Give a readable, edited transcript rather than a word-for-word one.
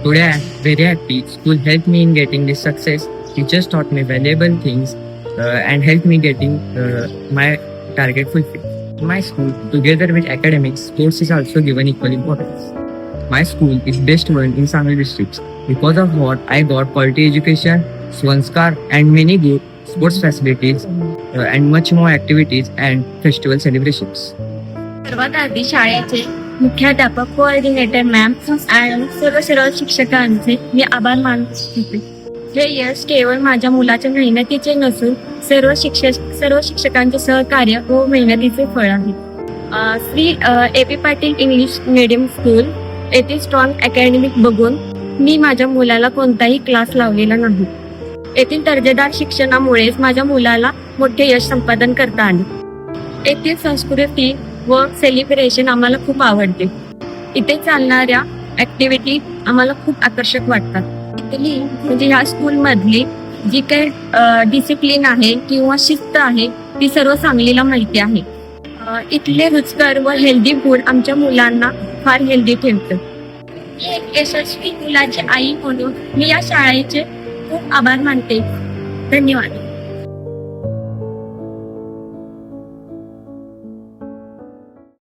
Today I am very happy. School helped me in getting this success. Teachers taught me valuable things and helped me getting my target fulfilled. In my school, together with academics, sports is also given equal importance. My school is best one in Sangli district. Because of what I got quality education, Swanskar and many good sports facilities and much more activities and festival celebrations. सर्वात आधी शाळेचे मुख्याध्यापक coordinator ma'am आणि सर्व शिक्षकांचे मी आभार मानत होते. हे यश केवळ माझ्या मुलाच्या मेहनतीचे नसून सर्व शिक्षकांचे सहकार्य व मेहनतीचे फळ आहे. Shri A.P. Patil English medium school येथे स्ट्रॉंग अकॅडमिक बघून मी माझ्या मुलाला कोणताही क्लास लावलेला नाही. येथील दर्जेदार शिक्षणामुळेच माझ्या मुलाला मोठे यश संपादन करता आले. येथील संस्कृती व सेलिब्रेशन आम्हाला खूप आवडते. इथे चालणाऱ्या ऍक्टिव्हिटी आम्हाला खूप आकर्षक वाटतात. इथली म्हणजे ह्या स्कूलमधली जी काही डिसिप्लिन आहे किंवा शिस्त आहे ती सर्व सांगलीला माहिती आहे. इथले रुचकर व हेल्दी फूड आमच्या मुलांना फार हेल्दी ठेवतं. एक यशस्वी मुलाची आई म्हणून मी या शाळेचे खूप आभार मानते. धन्यवाद.